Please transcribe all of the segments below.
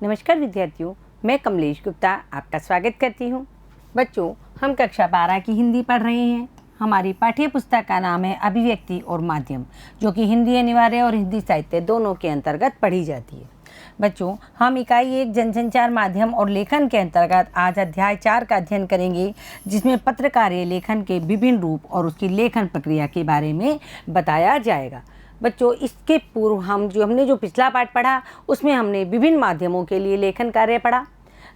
नमस्कार विद्यार्थियों, मैं कमलेश गुप्ता आपका स्वागत करती हूँ। बच्चों, हम कक्षा 12 की हिंदी पढ़ रहे हैं। हमारी पाठ्य पुस्तक का नाम है अभिव्यक्ति और माध्यम, जो कि हिंदी अनिवार्य और हिंदी साहित्य दोनों के अंतर्गत पढ़ी जाती है। बच्चों, हम इकाई 1 जनसंचार माध्यम और लेखन के अंतर्गत आज अध्याय 4 का अध्ययन करेंगे, जिसमें पत्रकारीय लेखन के विभिन्न रूप और उसकी लेखन प्रक्रिया के बारे में बताया जाएगा। बच्चों, इसके पूर्व हमने जो पिछला पाठ पढ़ा उसमें हमने विभिन्न माध्यमों के लिए लेखन कार्य पढ़ा,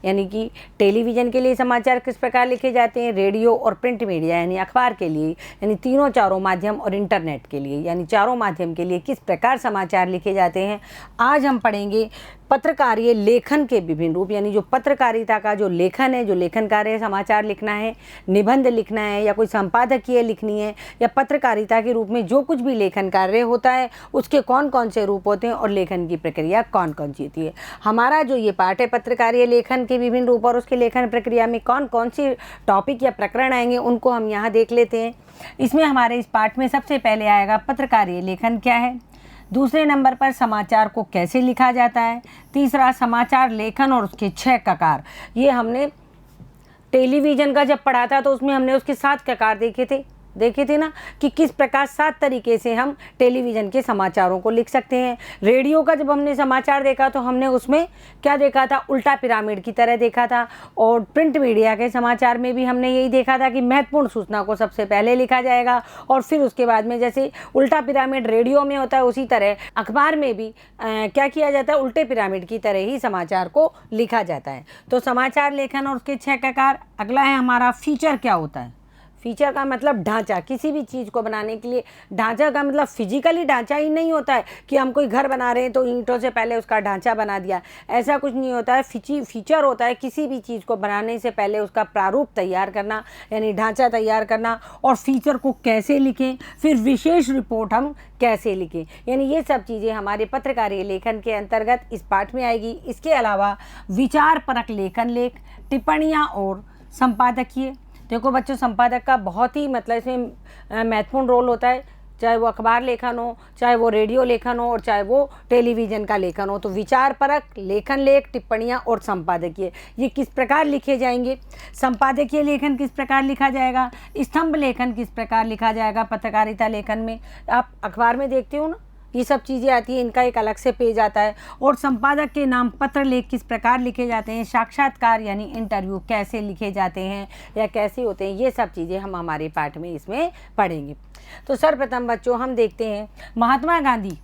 यानी कि टेलीविज़न के लिए समाचार किस प्रकार लिखे जाते हैं, रेडियो और प्रिंट मीडिया यानी अखबार के लिए, यानी तीनों चारों माध्यम और इंटरनेट के लिए यानी चारों माध्यम के लिए किस प्रकार समाचार लिखे जाते हैं। आज हम पढ़ेंगे पत्रकारीय लेखन के विभिन्न रूप, यानी जो पत्रकारिता का जो लेखन है, जो लेखन कार्य, समाचार लिखना है, निबंध लिखना है या कोई संपादकीय लिखनी है या पत्रकारिता के रूप में जो कुछ भी लेखन कार्य होता है उसके कौन कौन से रूप होते हैं और लेखन की प्रक्रिया कौन कौन सी होती है। हमारा जो ये पाठ है पत्रकारीय लेखन के विभिन्न रूप और उसके लेखन प्रक्रिया में कौन कौन सी टॉपिक या प्रकरण आएंगे उनको हम यहाँ देख लेते हैं। इसमें हमारे इस पाठ में सबसे पहले आएगा पत्रकारीय लेखन क्या है, दूसरे नंबर पर समाचार को कैसे लिखा जाता है, तीसरा समाचार लेखन और उसके 6 ककार। ये हमने टेलीविज़न का जब पढ़ा था तो उसमें हमने उसके 7 ककार देखे थे ना, कि किस प्रकार 7 तरीके से हम टेलीविज़न के समाचारों को लिख सकते हैं। रेडियो का जब हमने समाचार देखा तो हमने उसमें क्या देखा था, उल्टा पिरामिड की तरह देखा था। और प्रिंट मीडिया के समाचार में भी हमने यही देखा था कि महत्वपूर्ण सूचना को सबसे पहले लिखा जाएगा और फिर उसके बाद में, जैसे उल्टा पिरामिड रेडियो में होता है उसी तरह अखबार में भी क्या किया जाता है, उल्टे पिरामिड की तरह ही समाचार को लिखा जाता है। तो समाचार लेखन और उसके 6 ककार। अगला है हमारा फीचर। क्या होता है फीचर का मतलब ढांचा। किसी भी चीज़ को बनाने के लिए ढांचा का मतलब फिजिकली ढांचा ही नहीं होता है कि हम कोई घर बना रहे हैं तो ईंटों से पहले उसका ढांचा बना दिया, ऐसा कुछ नहीं होता है। फीचर होता है किसी भी चीज़ को बनाने से पहले उसका प्रारूप तैयार करना, यानी ढांचा तैयार करना, और फीचर को कैसे लिखें, फिर विशेष रिपोर्ट हम कैसे लिखें, यानी ये सब चीज़ें हमारे पत्रकारीय लेखन के अंतर्गत इस पाठ में आएगी। इसके अलावा विचार परक लेखन, टिप्पणियाँ और संपादकीय। देखो बच्चों, संपादक का बहुत ही मतलब इसमें महत्वपूर्ण रोल होता है, चाहे वो अखबार लेखन हो, चाहे वो रेडियो लेखन हो और चाहे वो टेलीविज़न का लेखन हो। तो विचार परक, लेखन, टिप्पणियाँ और संपादकीय ये किस प्रकार लिखे जाएंगे। संपादकीय लेखन किस प्रकार लिखा जाएगा, स्तंभ लेखन किस प्रकार लिखा जाएगा। पत्रकारिता लेखन में आप अखबार में देखते हो ना, ये सब चीज़ें आती हैं, इनका एक अलग से पेज आता है। और संपादक के नाम पत्र लेख किस प्रकार लिखे जाते हैं, साक्षात्कार यानी इंटरव्यू कैसे लिखे जाते हैं या कैसे होते हैं, ये सब चीज़ें हम हमारे पाठ में इसमें पढ़ेंगे। तो सर्वप्रथम बच्चों हम देखते हैं महात्मा गांधी,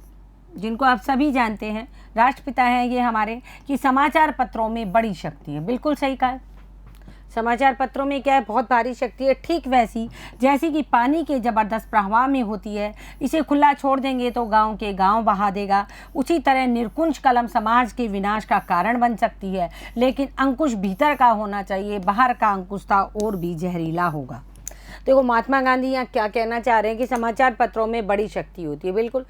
जिनको आप सभी जानते हैं, राष्ट्रपिता हैं ये हमारे, कि समाचार पत्रों में बड़ी शक्ति है। बिल्कुल सही कहा, समाचार पत्रों में क्या है, बहुत भारी शक्ति है। ठीक वैसी जैसी कि पानी के ज़बरदस्त प्रवाह में होती है, इसे खुला छोड़ देंगे तो गांव के गांव बहा देगा, उसी तरह निरकुंज कलम समाज के विनाश का कारण बन सकती है। लेकिन अंकुश भीतर का होना चाहिए, बाहर का अंकुश था और भी जहरीला होगा। देखो महात्मा गांधी यहाँ क्या कहना चाह रहे हैं कि समाचार पत्रों में बड़ी शक्ति होती है। बिल्कुल,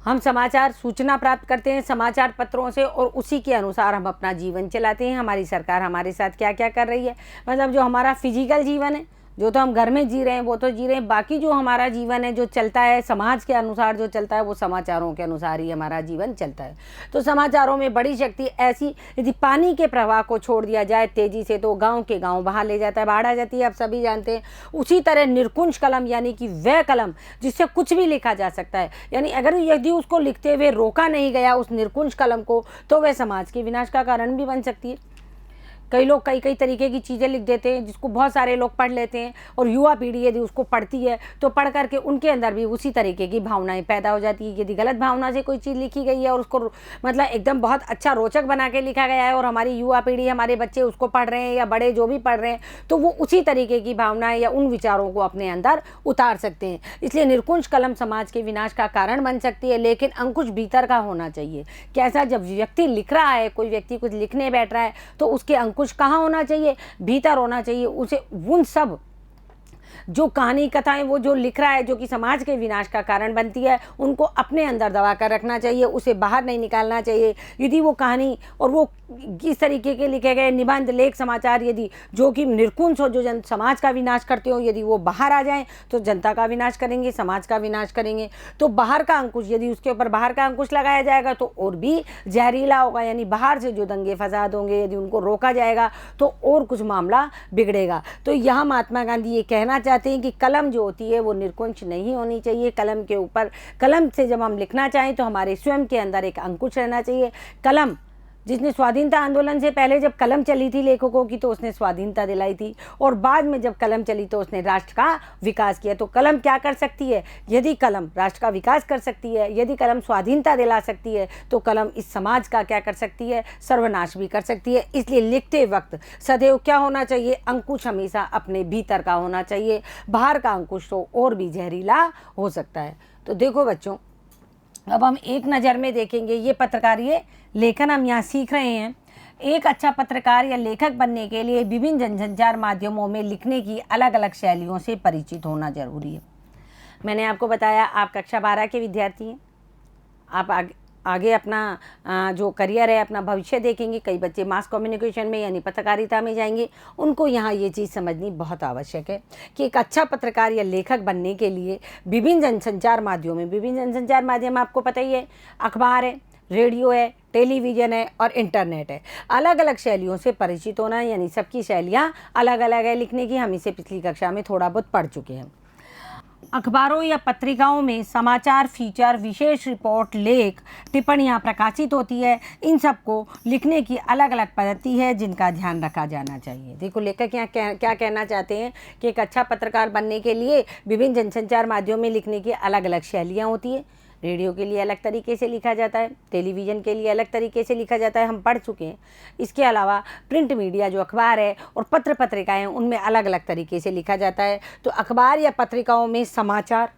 हम समाचार सूचना प्राप्त करते हैं समाचार पत्रों से और उसी के अनुसार हम अपना जीवन चलाते हैं। हमारी सरकार हमारे साथ क्या क्या कर रही है, मतलब जो हमारा फिजिकल जीवन है, जो तो हम घर में जी रहे हैं वो तो जी रहे हैं, बाकी जो हमारा जीवन है जो चलता है समाज के अनुसार जो चलता है वो समाचारों के अनुसार ही हमारा जीवन चलता है। तो समाचारों में बड़ी शक्ति ऐसी, यदि पानी के प्रवाह को छोड़ दिया जाए तेजी से तो गांव के गांव बहा ले जाता है, बाढ़ आ जाती है, आप सभी जानते हैं। उसी तरह निरकुंज कलम यानी कि वह कलम जिससे कुछ भी लिखा जा सकता है, यानी अगर यदि उसको लिखते हुए रोका नहीं गया उस निरकुंज कलम को, तो वह समाज के विनाश का कारण भी बन सकती है। कई लोग कई कई तरीके की चीज़ें लिख देते हैं जिसको बहुत सारे लोग पढ़ लेते हैं, और युवा पीढ़ी यदि उसको पढ़ती है तो पढ़ करके उनके अंदर भी उसी तरीके की भावनाएं पैदा हो जाती है। यदि गलत भावना से कोई चीज़ लिखी गई है और उसको मतलब एकदम बहुत अच्छा रोचक बना के लिखा गया है और हमारी युवा पीढ़ी, हमारे बच्चे उसको पढ़ रहे हैं या बड़े जो भी पढ़ रहे हैं, तो वो उसी तरीके की भावनाएं या उन विचारों को अपने अंदर उतार सकते हैं। इसलिए निरकुंज कलम समाज के विनाश का कारण बन सकती है, लेकिन अंकुश भीतर का होना चाहिए। कैसा, जब व्यक्ति लिख रहा है, कोई व्यक्ति कुछ लिखने बैठ रहा है तो उसके अंकुश कहाँ होना चाहिए, भीतर होना चाहिए। उसे उन सब जो कहानी कथाएं वो जो लिख रहा है, जो कि समाज के विनाश का कारण बनती है, उनको अपने अंदर दबा कर रखना चाहिए, उसे बाहर नहीं निकालना चाहिए। यदि वो कहानी और वो किस तरीके के लिखे गए निबंध, लेख, समाचार यदि जो कि निर्कुंस हो, जो समाज का विनाश करते हो, यदि वो बाहर आ जाएं तो जनता का विनाश करेंगे, समाज का विनाश करेंगे। तो बाहर का अंकुश, यदि उसके ऊपर बाहर का अंकुश लगाया जाएगा तो और भी जहरीला होगा, यानी बाहर से जो दंगे फसाद होंगे यदि उनको रोका जाएगा तो और कुछ मामला बिगड़ेगा। तो यहाँ महात्मा गांधी ये कहना चाहते हैं कि कलम जो होती है वो निर्कुंच नहीं होनी चाहिए। कलम के ऊपर, कलम से जब हम लिखना चाहें तो हमारे स्वयं के अंदर एक अंकुश रहना चाहिए। कलम जिसने स्वाधीनता आंदोलन से पहले जब कलम चली थी लेखकों की तो उसने स्वाधीनता दिलाई थी, और बाद में जब कलम चली तो उसने राष्ट्र का विकास किया। तो कलम क्या कर सकती है? यदि कलम राष्ट्र का विकास कर सकती है, यदि कलम स्वाधीनता दिला सकती है, तो कलम इस समाज का क्या कर सकती है? सर्वनाश भी कर सकती है। इसलिए लिखते वक्त सदैव क्या होना चाहिए? अंकुश हमेशा अपने भीतर का होना चाहिए। बाहर का अंकुश तो और भी जहरीला हो सकता है। तो देखो बच्चों, अब हम एक नज़र में देखेंगे ये पत्रकार, ये लेखन हम यहाँ सीख रहे हैं। एक अच्छा पत्रकार या लेखक बनने के लिए विभिन्न जनसंचार माध्यमों में लिखने की अलग अलग शैलियों से परिचित होना जरूरी है। मैंने आपको बताया आप कक्षा 12 के विद्यार्थी हैं, आप आगे अपना जो करियर है, अपना भविष्य देखेंगे। कई बच्चे मास कम्युनिकेशन में यानी पत्रकारिता में जाएंगे। उनको यहाँ ये चीज़ समझनी बहुत आवश्यक है कि एक अच्छा पत्रकार या लेखक बनने के लिए विभिन्न जनसंचार माध्यमों में, विभिन्न जनसंचार माध्यम आपको पता ही है, अखबार है, रेडियो है, टेलीविज़न है और इंटरनेट है। अलग अलग शैलियों से परिचित होना, यानी सबकी शैलियाँ अलग अलग है लिखने की। हम इसे पिछली कक्षा में थोड़ा बहुत पढ़ चुके हैं। अखबारों या पत्रिकाओं में समाचार, फीचर, विशेष रिपोर्ट, लेख, टिप्पणियाँ प्रकाशित होती है। इन सबको लिखने की अलग अलग पद्धति है जिनका ध्यान रखा जाना चाहिए। देखो लेखक यहाँ क्या कहना चाहते हैं कि एक अच्छा पत्रकार बनने के लिए विभिन्न जनसंचार माध्यमों में लिखने की अलग अलग शैलियाँ होती है। रेडियो के लिए अलग तरीके से लिखा जाता है, टेलीविज़न के लिए अलग तरीके से लिखा जाता है, हम पढ़ चुके हैं। इसके अलावा प्रिंट मीडिया जो अखबार है और पत्र पत्रिकाएँ हैं उनमें अलग अलग तरीके से लिखा जाता है। तो अखबार या पत्रिकाओं में समाचार,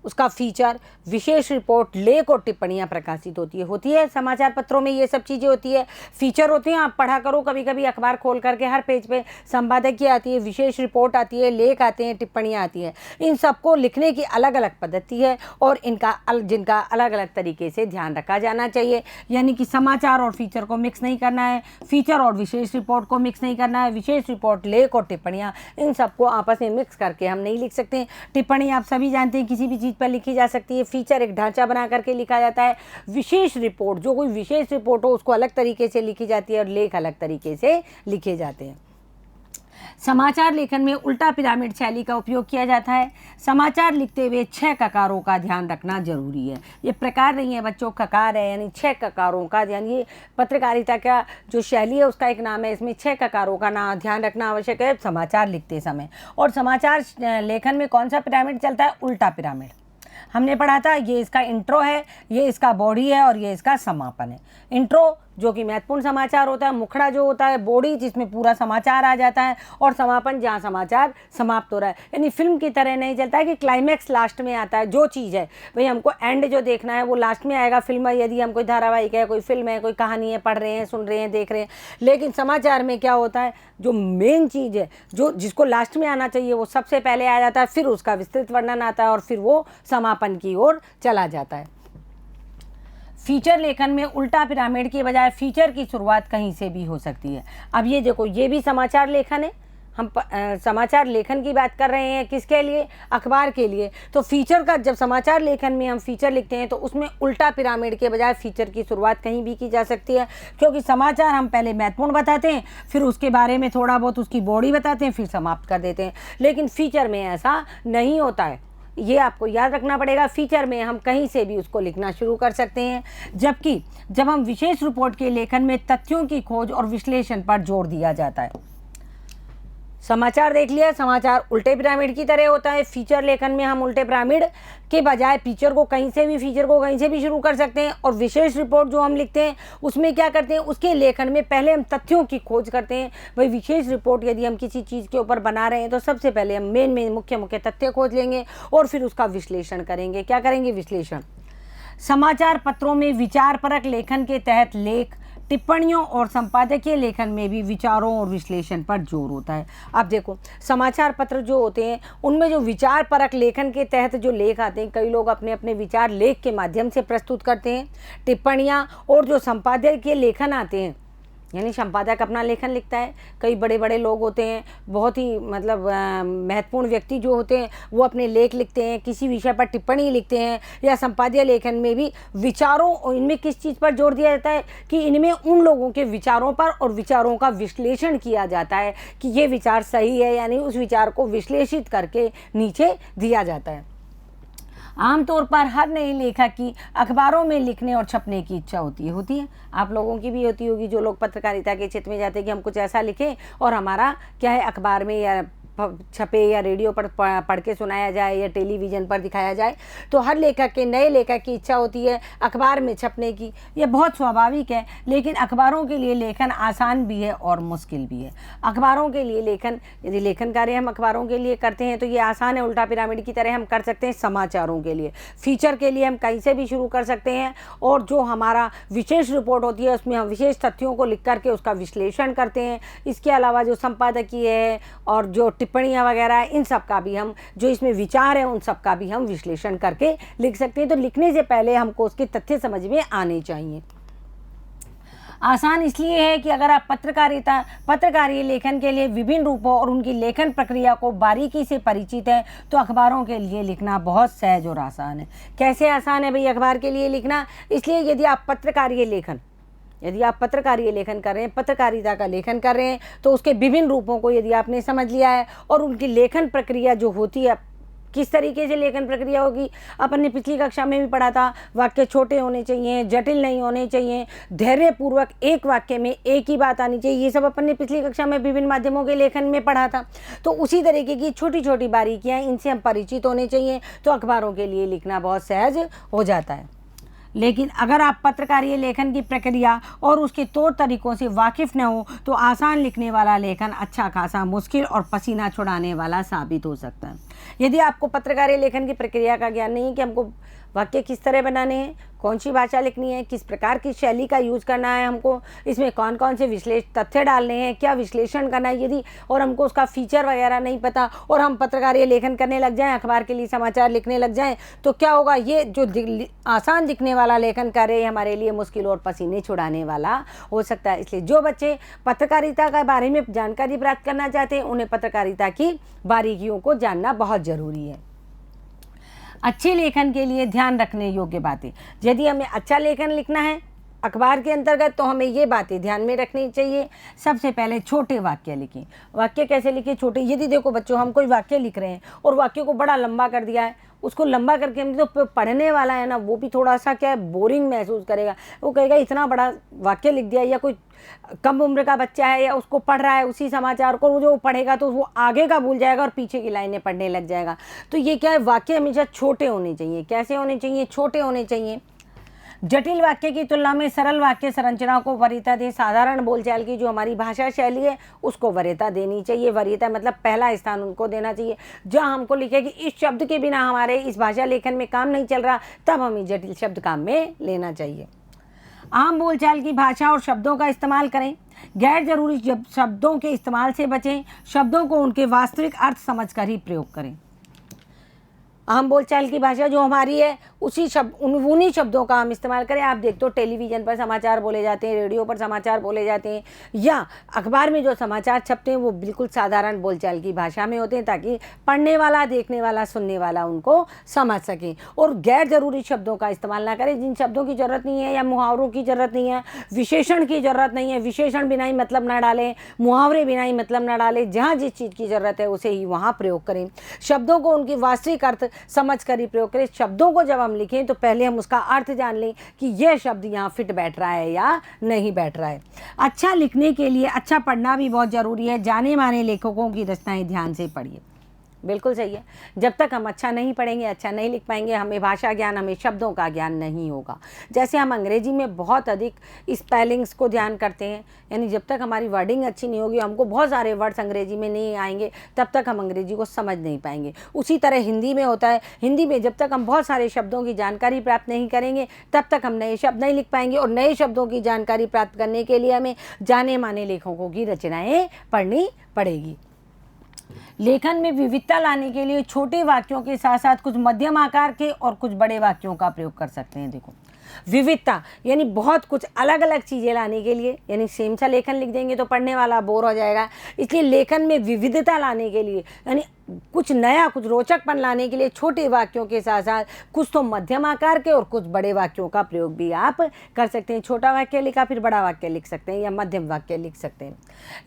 उसका फीचर, विशेष रिपोर्ट, लेख और टिप्पणियाँ प्रकाशित होती है। समाचार पत्रों में ये सब चीज़ें होती है। फीचर होते हैं, आप पढ़ा करो कभी कभी अखबार खोल करके, हर पेज पे संपादकीय आती है, विशेष रिपोर्ट आती है, लेख आते हैं, टिप्पणियाँ आती हैं। इन सबको लिखने की अलग अलग पद्धति है और जिनका अलग अलग तरीके से ध्यान रखा जाना चाहिए। यानी कि समाचार और फीचर को मिक्स नहीं करना है, फीचर और विशेष रिपोर्ट को मिक्स नहीं करना है, विशेष रिपोर्ट, लेख और टिप्पणियाँ इन सबको आपस में मिक्स करके हम नहीं लिख सकते। टिप्पणी आप सभी जानते हैं किसी भी चीज़ पर लिखी जा सकती है। फीचर एक ढांचा बना करके लिखा जाता है। विशेष रिपोर्ट, जो कोई विशेष रिपोर्ट हो उसको अलग तरीके से लिखी जाती है और लेख अलग तरीके से लिखे जाते हैं। समाचार लेखन में उल्टा पिरामिड शैली का उपयोग किया जाता है। समाचार लिखते हुए 6 ककारों का ध्यान रखना जरूरी है। ये प्रकार नहीं है बच्चों, ककार है, यानी 6 ककारों का ध्यान। ये पत्रकारिता का जो शैली है उसका एक नाम है। इसमें 6 ककारों का ध्यान रखना आवश्यक है समाचार लिखते समय। और समाचार लेखन में कौन सा पिरामिड चलता है? उल्टा पिरामिड। हमने पढ़ा था, ये इसका इंट्रो है, ये इसका बॉडी है और ये इसका समापन है। इंट्रो जो कि महत्वपूर्ण समाचार होता है, मुखड़ा जो होता है, बॉडी जिसमें पूरा समाचार आ जाता है, और समापन जहाँ समाचार समाप्त हो रहा है। यानी फिल्म की तरह नहीं चलता है कि क्लाइमैक्स लास्ट में आता है। जो चीज़ है भाई हमको एंड जो देखना है वो लास्ट में आएगा। फिल्म यदि हम कोई धारावाहिक है, कोई फिल्म है, कोई कहानी है, पढ़ रहे हैं, सुन रहे हैं, देख रहे हैं, लेकिन समाचार में क्या होता है, जो मेन चीज़ है, जो जिसको लास्ट में आना चाहिए वो सबसे पहले आ जाता है, फिर उसका विस्तृत वर्णन आता है और फिर वो समापन की ओर चला जाता है। फीचर लेखन में उल्टा पिरामिड के बजाय फीचर की शुरुआत कहीं से भी हो सकती है। अब ये देखो, ये भी समाचार लेखन है। हम समाचार लेखन की बात कर रहे हैं, किसके लिए? अखबार के लिए। तो फीचर का, जब समाचार लेखन में हम फीचर लिखते हैं तो उसमें उल्टा पिरामिड के बजाय फीचर की शुरुआत कहीं भी की जा सकती है। क्योंकि समाचार हम पहले महत्वपूर्ण बताते हैं, फिर उसके बारे में थोड़ा बहुत उसकी बॉडी बताते हैं, फिर समाप्त कर देते हैं। लेकिन फीचर में ऐसा नहीं होता है, ये आपको याद रखना पड़ेगा। फीचर में हम कहीं से भी उसको लिखना शुरू कर सकते हैं। जबकि जब हम विशेष रिपोर्ट के लेखन में तथ्यों की खोज और विश्लेषण पर जोर दिया जाता है। समाचार देख लिया, समाचार उल्टे पिरामिड की तरह होता है। फीचर लेखन में हम उल्टे पिरामिड के बजाय फीचर को कहीं से भी शुरू कर सकते हैं। और विशेष रिपोर्ट जो हम लिखते हैं उसमें क्या करते हैं, उसके लेखन में पहले हम तथ्यों की खोज करते हैं। भाई विशेष रिपोर्ट यदि हम किसी चीज़ के ऊपर बना रहे हैं तो सबसे पहले हम मेन मुख्य तथ्य खोज लेंगे और फिर उसका विश्लेषण करेंगे। क्या करेंगे? विश्लेषण। समाचार पत्रों में विचारपरक लेखन के तहत लेख, टिप्पणियों और संपादकीय लेखन में भी विचारों और विश्लेषण पर जोर होता है। अब देखो, समाचार पत्र जो होते हैं उनमें जो विचार परक लेखन के तहत जो लेख आते हैं, कई लोग अपने अपने विचार लेख के माध्यम से प्रस्तुत करते हैं। टिप्पणियाँ और जो संपादकीय लेखन आते हैं, यानी संपादक अपना लेखन लिखता है। कई बड़े बड़े लोग होते हैं, बहुत ही मतलब महत्वपूर्ण व्यक्ति जो होते हैं, वो अपने लेख लिखते हैं, किसी विषय पर टिप्पणी लिखते हैं। या संपादकीय लेखन में भी विचारों और इनमें किस चीज़ पर जोर दिया जाता है कि इनमें उन लोगों के विचारों पर और विचारों का विश्लेषण किया जाता है कि ये विचार सही है, यानी उस विचार को विश्लेषित करके नीचे दिया जाता है। आमतौर पर हर नए लेखक की अखबारों में लिखने और छपने की इच्छा होती है। आप लोगों की भी होती होगी, जो लोग पत्रकारिता के क्षेत्र में जाते हैं कि हम कुछ ऐसा लिखें और हमारा क्या है, अखबार में या छपे या रेडियो पर पढ़ के सुनाया जाए या टेलीविज़न पर दिखाया जाए। तो हर लेखक के, नए लेखक की इच्छा होती है अखबार में छपने की। यह बहुत स्वाभाविक है, लेकिन अखबारों के लिए लेखन आसान भी है और मुश्किल भी है। अखबारों के लिए लेखन, यदि लेखन कार्य हम अखबारों के लिए करते हैं तो ये आसान है, उल्टा पिरामिड की तरह हम कर सकते हैं। समाचारों के लिए, फीचर के लिए हम कहीं से भी शुरू कर सकते हैं, और जो हमारा विशेष रिपोर्ट होती है उसमें हम विशेष तथ्यों को लिख करके उसका विश्लेषण करते हैं। इसके अलावा जो संपादकीय है और जो टिप्पणियाँ वगैरह, इन सब का भी हम, जो इसमें विचार है उन सब का भी हम विश्लेषण करके लिख सकते हैं। तो लिखने से पहले हमको उसके तथ्य समझ में आने चाहिए। आसान इसलिए है कि अगर आप पत्रकारीय लेखन के लिए विभिन्न रूपों और उनकी लेखन प्रक्रिया को बारीकी से परिचित हैं तो अखबारों के लिए लिखना बहुत सहज और आसान है। कैसे आसान है भाई अखबार के लिए लिखना? इसलिए यदि आप पत्रकारीय लेखन कर रहे हैं, पत्रकारिता का लेखन कर रहे हैं, तो उसके विभिन्न रूपों को यदि आपने समझ लिया है और उनकी लेखन प्रक्रिया जो होती है, किस तरीके से लेखन प्रक्रिया होगी, अपन ने पिछली कक्षा में भी पढ़ा था। वाक्य छोटे होने चाहिए, जटिल नहीं होने चाहिए, धैर्यपूर्वक एक वाक्य में एक ही बात आनी चाहिए। ये सब अपन ने पिछली कक्षा में विभिन्न माध्यमों के लेखन में पढ़ा था। तो उसी तरीके की छोटी छोटी बारीकियाँ, इनसे हम परिचित होने चाहिए, तो अखबारों के लिए लिखना बहुत सहज हो जाता है। लेकिन अगर आप पत्रकारीय लेखन की प्रक्रिया और उसके तौर तरीकों से वाकिफ़ न हो तो आसान लिखने वाला लेखन अच्छा खासा मुश्किल और पसीना छुड़ाने वाला साबित हो सकता है। यदि आपको पत्रकारीय लेखन की प्रक्रिया का ज्ञान नहीं है कि हमको वाक्य किस तरह बनाने हैं, कौन सी भाषा लिखनी है, किस प्रकार की शैली का यूज़ करना है, हमको इसमें कौन कौन से तथ्य डालने हैं, क्या विश्लेषण करना है, यदि और हमको उसका फीचर वगैरह नहीं पता और हम पत्रकारीय लेखन करने लग जाएं, अखबार के लिए समाचार लिखने लग जाएं, तो क्या होगा? ये जो आसान दिखने वाला लेखन कार्य हमारे लिए मुश्किल और पसीने छुड़ाने वाला हो सकता है। इसलिए जो बच्चे पत्रकारिता के बारे में जानकारी प्राप्त करना चाहते हैं, उन्हें पत्रकारिता की बारीकियों को जानना बहुत ज़रूरी है। अच्छे लेखन के लिए ध्यान रखने योग्य बातें। यदि हमें अच्छा लेखन लिखना है अखबार के अंतर्गत, तो हमें ये बातें ध्यान में रखनी चाहिए। सबसे पहले छोटे वाक्य लिखें। वाक्य कैसे लिखें? छोटे। यदि देखो बच्चों, हम कोई वाक्य लिख रहे हैं और वाक्य को बड़ा लंबा कर दिया है, उसको लंबा करके हम तो पढ़ने वाला है ना, वो भी थोड़ा सा क्या है, बोरिंग महसूस करेगा। वो कहेगा इतना बड़ा वाक्य लिख दिया। या कोई कम उम्र का बच्चा है या उसको पढ़ रहा है उसी समाचार को, वो जो पढ़ेगा तो वो आगे का भूल जाएगा और पीछे की लाइनें पढ़ने लग जाएगा। तो ये क्या है, वाक्य हमेशा छोटे होने चाहिए। कैसे होने चाहिए? छोटे होने चाहिए। जटिल वाक्य की तुलना में सरल वाक्य संरचना को वरीयता दे। साधारण बोलचाल की जो हमारी भाषा शैली है उसको वरीयता देनी चाहिए। वरीयता मतलब पहला स्थान उनको देना चाहिए। जहाँ हमको लिखे कि इस शब्द के बिना हमारे इस भाषा लेखन में काम नहीं चल रहा, तब हमें जटिल शब्द काम में लेना चाहिए। आम बोलचाल की भाषा और शब्दों का इस्तेमाल करें। गैर जरूरी शब्दों के इस्तेमाल से बचें। शब्दों को उनके वास्तविक अर्थ समझकर ही प्रयोग करें। आम बोलचाल की भाषा जो हमारी है उन्हीं शब्दों का हम इस्तेमाल करें। आप देखते हो टेलीविज़न पर समाचार बोले जाते हैं, रेडियो पर समाचार बोले जाते हैं, या अखबार में जो समाचार छपते हैं वो बिल्कुल साधारण बोलचाल की भाषा में होते हैं, ताकि पढ़ने वाला, देखने वाला, सुनने वाला उनको समझ सके। और गैर ज़रूरी शब्दों का इस्तेमाल ना करें, जिन शब्दों की ज़रूरत नहीं है या मुहावरों की ज़रूरत नहीं है, विशेषण की ज़रूरत नहीं है। विशेषण बिना ही मतलब ना डालें, मुहावरे बिना ही मतलब ना डालें। जहाँ जिस चीज़ की ज़रूरत है उसे ही वहाँ प्रयोग करें। शब्दों को उनकी वास्तविक अर्थ समझ कर ही प्रयोग करें। शब्दों को जब हम लिखें तो पहले हम उसका अर्थ जान लें कि यह शब्द यहाँ फिट बैठ रहा है या नहीं बैठ रहा है। अच्छा लिखने के लिए अच्छा पढ़ना भी बहुत ज़रूरी है। जाने माने लेखकों की रचनाएं ध्यान से पढ़िए। बिल्कुल सही है। जब तक हम अच्छा नहीं पढ़ेंगे, अच्छा नहीं लिख पाएंगे, हमें भाषा ज्ञान, हमें शब्दों का ज्ञान नहीं होगा। जैसे हम अंग्रेजी में बहुत अधिक स्पेलिंग्स को ध्यान करते हैं, यानी जब तक हमारी वर्डिंग अच्छी नहीं होगी, हमको बहुत सारे वर्ड्स अंग्रेजी में नहीं आएंगे, तब तक हम अंग्रेजी को समझ नहीं पाएंगे। उसी तरह हिंदी में होता है। हिंदी में जब तक हम बहुत सारे शब्दों की जानकारी प्राप्त नहीं करेंगे, तब तक हम नए शब्द नहीं लिख पाएंगे। और नए शब्दों की जानकारी प्राप्त करने के लिए हमें जाने माने लेखकों की रचनाएं पढ़नी पड़ेगी। लेखन में विविधता लाने के लिए छोटे वाक्यों के साथ साथ कुछ मध्यम आकार के और कुछ बड़े वाक्यों का प्रयोग कर सकते हैं। देखो, विविधता यानी बहुत कुछ अलग अलग चीज़ें लाने के लिए, यानी सेम सा लेखन लिख देंगे तो पढ़ने वाला बोर हो जाएगा। इसलिए लेखन में विविधता लाने के लिए, यानी कुछ नया, कुछ रोचकपन लाने के लिए छोटे वाक्यों के साथ साथ कुछ तो मध्यम आकार के और कुछ बड़े वाक्यों का प्रयोग भी आप कर सकते हैं। छोटा वाक्य लिखा, फिर बड़ा वाक्य लिख सकते हैं या मध्यम वाक्य लिख सकते हैं।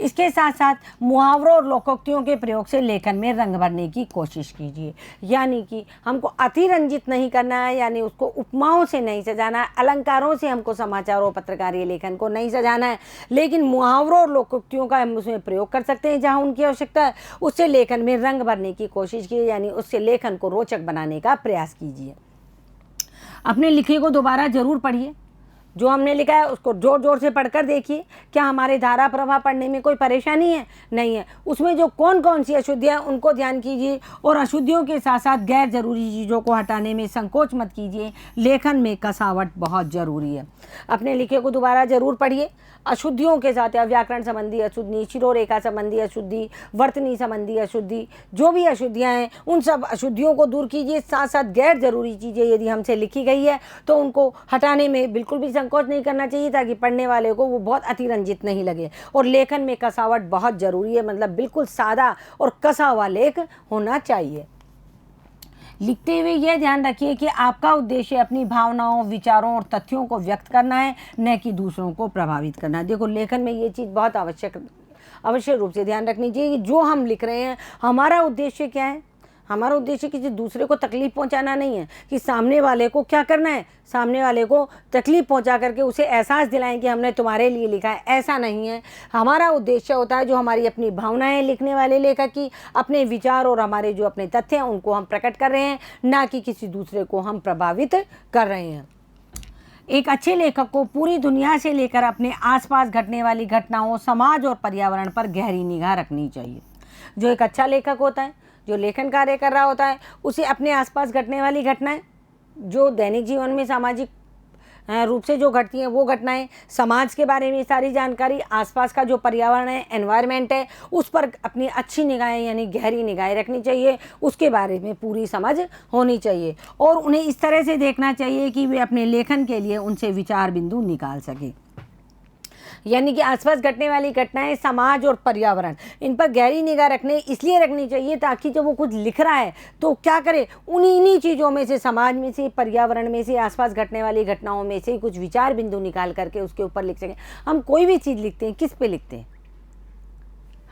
इसके साथ साथ मुहावरों और लोकोक्तियों के प्रयोग से लेखन में रंग भरने की कोशिश कीजिए। यानी कि हमको अतिरंजित नहीं करना है, यानी उसको उपमाओं से नहीं सजाना है, अलंकारों से हमको समाचार और पत्रकारीय लेखन को नहीं सजाना है, लेकिन मुहावरों और लोकोक्तियों का हम उसमें प्रयोग कर सकते हैं जहाँ उनकी आवश्यकता है। उससे लेखन में रंग भरने की कोशिश कीजिए, यानी उससे लेखन को रोचक बनाने का प्रयास कीजिए। अपने लिखे को दोबारा जरूर पढ़िए। जो हमने लिखा है उसको जोर जोर से पढ़कर देखिए। क्या हमारे धारा प्रवाह पढ़ने में कोई परेशानी है? नहीं है। उसमें जो कौन कौन सी अशुद्धियाँ उनको ध्यान कीजिए और अशुद्धियों के साथ साथ गैर जरूरी चीज़ों को हटाने में संकोच मत कीजिए। लेखन में कसावट बहुत ज़रूरी है। अपने लिखे को दोबारा जरूर पढ़िए। अशुद्धियों के साथ या व्याकरण संबंधी अशुद्धि, शिरोरेखा संबंधी अशुद्धि, वर्तनी संबंधी अशुद्धि, जो भी अशुद्धियाँ हैं उन सब अशुद्धियों को दूर कीजिए। साथ साथ गैर जरूरी चीज़ें यदि हमसे लिखी गई है तो उनको हटाने में बिल्कुल भी संकोच नहीं करना चाहिए, ताकि पढ़ने वाले को वो बहुत अतिरंजित नहीं लगे। और लेखन में कसावट बहुत ज़रूरी है, मतलब बिल्कुल सादा और कसा हुआ लेख होना चाहिए। लिखते हुए यह ध्यान रखिए कि आपका उद्देश्य अपनी भावनाओं, विचारों और तथ्यों को व्यक्त करना है, न कि दूसरों को प्रभावित करना है। देखो, लेखन में ये चीज़ बहुत अवश्य रूप से ध्यान रखनी चाहिए कि जो हम लिख रहे हैं, हमारा उद्देश्य क्या है। हमारा उद्देश्य किसी दूसरे को तकलीफ़ पहुंचाना नहीं है कि सामने वाले को क्या करना है, सामने वाले को तकलीफ़ पहुंचा करके उसे एहसास दिलाएं कि हमने तुम्हारे लिए लिखा है। ऐसा नहीं है। हमारा उद्देश्य होता है जो हमारी अपनी भावनाएं लिखने वाले लेखक की, अपने विचार और हमारे जो अपने तथ्य हैं उनको हम प्रकट कर रहे हैं, ना कि किसी दूसरे को हम प्रभावित कर रहे हैं। एक अच्छे लेखक को पूरी दुनिया से लेकर अपने आसपास घटने वाली घटनाओं, समाज और पर्यावरण पर गहरी निगाह रखनी चाहिए। जो एक अच्छा लेखक होता है, जो लेखन कार्य कर रहा होता है, उसे अपने आसपास घटने वाली घटनाएं, जो दैनिक जीवन में सामाजिक रूप से जो घटती हैं वो घटनाएं, समाज के बारे में सारी जानकारी, आसपास का जो पर्यावरण है, एनवायरनमेंट है, उस पर अपनी अच्छी निगाहें यानी गहरी निगाहें रखनी चाहिए। उसके बारे में पूरी समझ होनी चाहिए और उन्हें इस तरह से देखना चाहिए कि वे अपने लेखन के लिए उनसे विचार बिंदु निकाल सकें। यानी कि आसपास घटने वाली घटनाएं, समाज और पर्यावरण, इन पर गहरी निगाह इसलिए रखनी चाहिए ताकि जब वो कुछ लिख रहा है तो क्या करे, उन्हीं चीज़ों में से, समाज में से, पर्यावरण में से, आसपास घटने वाली घटनाओं में से कुछ विचार बिंदु निकाल करके उसके ऊपर लिख सकें। हम कोई भी चीज़ लिखते हैं, किस पे लिखते हैं?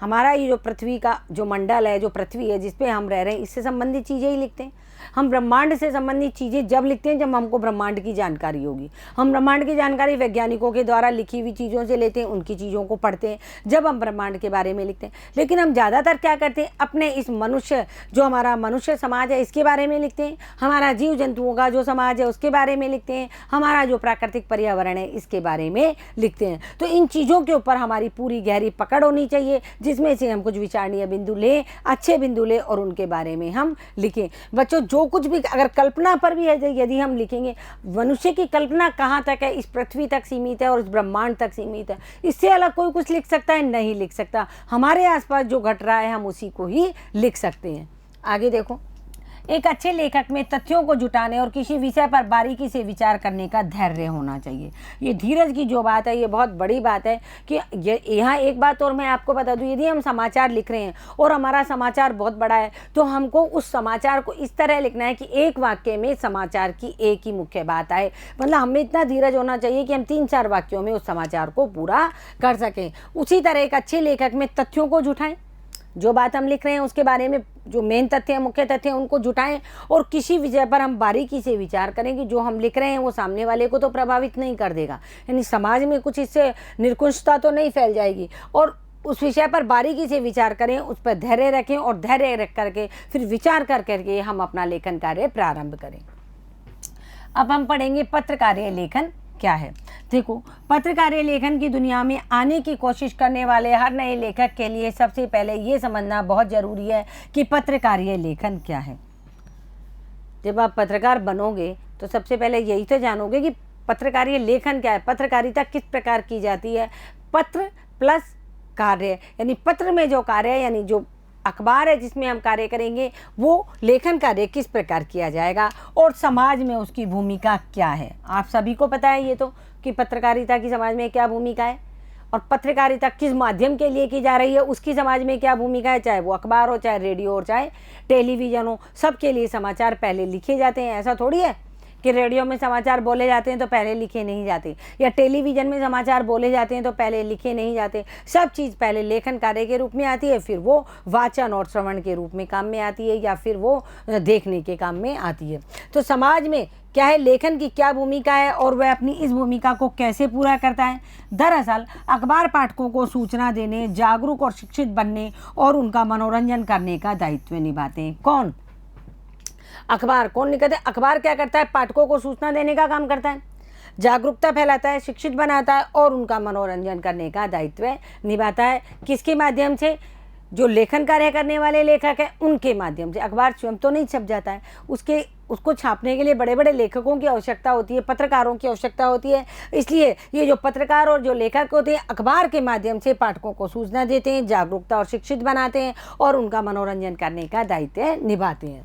हमारा ये जो पृथ्वी का जो मंडल है, जो पृथ्वी है जिस पे हम रह रहे हैं, इससे संबंधित चीज़ें ही लिखते हैं। हम ब्रह्मांड से संबंधित चीज़ें जब लिखते हैं जब हमको ब्रह्मांड की जानकारी होगी। हम ब्रह्मांड की जानकारी वैज्ञानिकों के द्वारा लिखी हुई चीज़ों से लेते हैं, उनकी चीज़ों को पढ़ते हैं जब हम ब्रह्मांड के बारे में लिखते हैं। लेकिन हम ज़्यादातर क्या करते हैं, अपने इस मनुष्य, जो हमारा मनुष्य समाज है, इसके बारे में लिखते हैं। हमारा जीव जंतुओं का जो समाज है उसके बारे में लिखते हैं। हमारा जो प्राकृतिक पर्यावरण है इसके बारे में लिखते हैं। तो इन चीज़ों के ऊपर हमारी पूरी गहरी पकड़ होनी चाहिए, जिसमें से हम कुछ विचारणीय बिंदु लें, अच्छे बिंदु लें और उनके बारे में हम लिखें। बच्चों, जो कुछ भी, अगर कल्पना पर भी है यदि हम लिखेंगे, मनुष्य की कल्पना कहाँ तक है, इस पृथ्वी तक सीमित है और इस ब्रह्मांड तक सीमित है। इससे अलग कोई कुछ लिख सकता है? नहीं लिख सकता। हमारे आसपास जो घट रहा है हम उसी को ही लिख सकते हैं। आगे देखो, एक अच्छे लेखक में तथ्यों को जुटाने और किसी विषय पर बारीकी से विचार करने का धैर्य होना चाहिए। ये धीरज की जो बात है ये बहुत बड़ी बात है कि यहाँ एक बात और मैं आपको बता दूँ, यदि हम समाचार लिख रहे हैं और हमारा समाचार बहुत बड़ा है तो हमको उस समाचार को इस तरह लिखना है कि एक वाक्य में समाचार की एक ही मुख्य बात आए। मतलब हमें इतना धीरज होना चाहिए कि हम 3-4 वाक्यों में उस समाचार को पूरा कर सकें। उसी तरह एक अच्छे लेखक में तथ्यों को जुटाएं, जो बात हम लिख रहे हैं उसके बारे में जो मेन तथ्य हैं, मुख्य तथ्य हैं, उनको जुटाएं और किसी विषय पर हम बारीकी से विचार करें कि जो हम लिख रहे हैं वो सामने वाले को तो प्रभावित नहीं कर देगा, यानी समाज में कुछ इससे निरकुशता तो नहीं फैल जाएगी और उस विषय पर बारीकी से विचार करें, उस पर धैर्य रखें और धैर्य रख करके फिर विचार कर करके हम अपना लेखन कार्य प्रारंभ करें। अब हम पढ़ेंगे पत्रकारीय लेखन क्या है। देखो, पत्रकारीय लेखन की दुनिया में आने की कोशिश करने वाले हर नए लेखक के लिए सबसे पहले ये समझना बहुत ज़रूरी है कि पत्रकारीय लेखन क्या है। जब आप पत्रकार बनोगे तो सबसे पहले यही तो जानोगे कि पत्रकारीय लेखन क्या है, पत्रकारिता किस प्रकार की जाती है। पत्र प्लस कार्य, यानी पत्र में जो कार्य है, यानी जो अखबार है जिसमें हम कार्य करेंगे, वो लेखन कार्य किस प्रकार किया जाएगा और समाज में उसकी भूमिका क्या है। आप सभी को पता है ये तो कि पत्रकारिता की समाज में क्या भूमिका है और पत्रकारिता किस माध्यम के लिए की जा रही है, उसकी समाज में क्या भूमिका है। चाहे वो अखबार हो, चाहे रेडियो हो, चाहे टेलीविज़न हो, सबके लिए समाचार पहले लिखे जाते हैं। ऐसा थोड़ी है कि रेडियो में समाचार बोले जाते हैं तो पहले लिखे नहीं जाते, या टेलीविज़न में समाचार बोले जाते हैं तो पहले लिखे नहीं जाते। सब चीज़ पहले लेखन कार्य के रूप में आती है, फिर वो वाचन और श्रवण के रूप में काम में आती है, या फिर वो देखने के काम में आती है। तो समाज में क्या है, लेखन की क्या भूमिका है और वह अपनी इस भूमिका को कैसे पूरा करता है। दरअसल अखबार पाठकों को सूचना देने, जागरूक और शिक्षित बनने और उनका मनोरंजन करने का दायित्व निभाते हैं। कौन? अखबार। कौन निकलते हैं? अखबार क्या करता है? पाठकों को सूचना देने का काम करता है, जागरूकता फैलाता है, शिक्षित बनाता है और उनका मनोरंजन करने का दायित्व निभाता है। किसके माध्यम से? जो लेखन कार्य करने वाले लेखक हैं उनके माध्यम से। अखबार स्वयं तो नहीं छप जाता है, उसको छापने के लिए बड़े बड़े लेखकों की आवश्यकता होती है, पत्रकारों की आवश्यकता होती है। इसलिए ये जो पत्रकार और जो लेखक होते हैं, अखबार के माध्यम से पाठकों को सूचना देते हैं, जागरूकता और शिक्षित बनाते हैं और उनका मनोरंजन करने का दायित्व निभाते हैं।